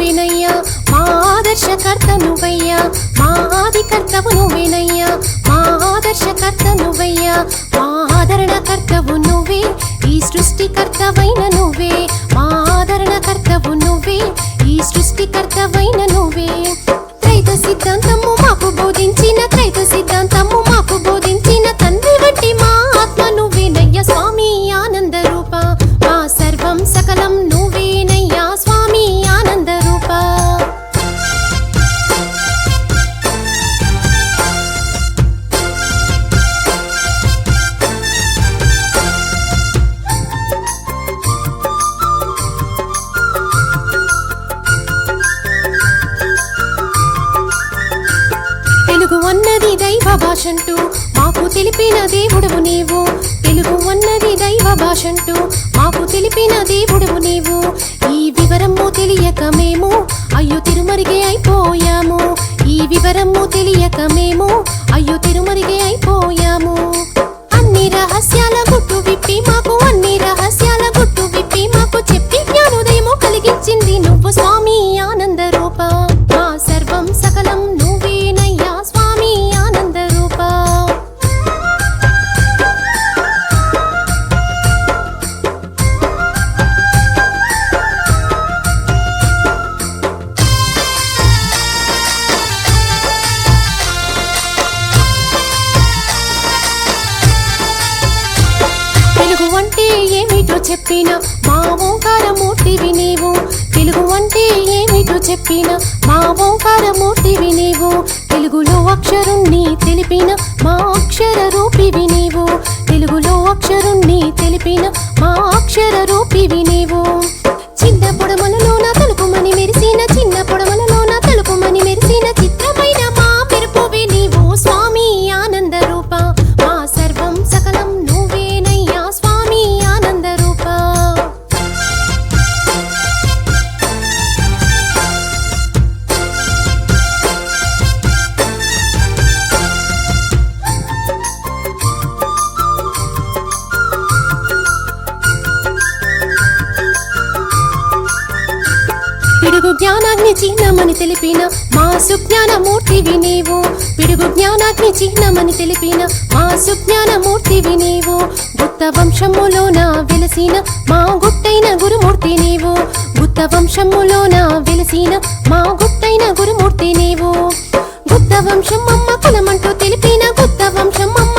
నువ్వేనయ్యా, మా ఆదర్శకర్త నువ్వయ్యా, మా ఆదికర్తవు నువ్వేనయ్యా, మా ఆదర్శకర్త నువ్వయ్యా, మా ఆదరణకర్తవు నువ్వే, ఈ సృష్టికర్తవైన నువ్వే, మా ఆదరణకర్తవు నువ్వే, ఈ సృష్టికర్తవైన నువ్వే. త్రైత సిద్ధాంతము మాకు బోధించిన, త్రైత సిద్ధాంతము మాకు బోధించిన తండ్రి వంటి మా ఆత్మ నువ్వేనయ్యా స్వామి ఆనంద రూప, మా సర్వం సకలం నువ్వేనయ్యా స్వామి ఆనంద రూప. తెలుగు అన్నది దైవ భాషంటూ మాకు తెలిపిన దేవుడవు నీవు, తెలుగు అన్నది దైవ భాషంటూ మాకు తెలిపిన దేవుడవు నీవు. ఈ వివరము తెలియక మేము అయ్యో తిరుమరిగే అయిపోయాము, ఈ వివరము తెలియక మేము అయ్యో తిరుమరిగే అయిపోయాము. అన్ని రహస్యాల గుట్టు విప్పి మాకు, అన్ని రహస్యాల గుట్టు విప్పి మాకు చెప్పి జ్ఞానోదయము కలిగించింది నువ్వు స్వామి ఆనంద రూప, మా సర్వం సకలం నువ్వేనయ్యా స్వామి ఆనంద రూప. తెలుగు అంటే ఏమిటో చెప్పిన మా ఓంకారమూర్తివి నీవు, తెలుగు అంటే ఏమిటో చెప్పిన మా ఓంకారమూర్తివి నీవు. తెలుగులో అక్షరుణ్ణి తెలిపిన మా అక్షర రూపివి నీవు, తెలుగులో అక్షరుణ్ణి తెలిపిన మా అక్షర రూపివి నీవు. చిన్న పొడమలలోన తలుపుమని మెరిసిన, చిన్న పొడమలలోన తలుపుమని మెరిసిన చిత్రమైన మా మెరుపువి నీవు స్వామి ఆనంద రూప, మా సర్వం సకలం నువ్వేనయ్యా స్వామి ఆనంద రూప. పిడుగు జ్ఞానాగ్ని చిహ్నమని తెలిపిన మా సుజ్ఞానమూర్తివి నీవు, పిడుగు జ్ఞానాగ్ని చిహ్నమని తెలిపిన మా సుజ్ఞానమూర్తివి నీవు. గుత్త వంశములోన వెలసిన మా గుట్టైన గురుమూర్తి నీవు, గుత్త వంశములోన వెలసిన మా గుట్టైన గురుమూర్తి నీవు. గుత్త వంశం అమ్మ కులమంటూ తెలిపిన, గుత్త వంశం అమ్మ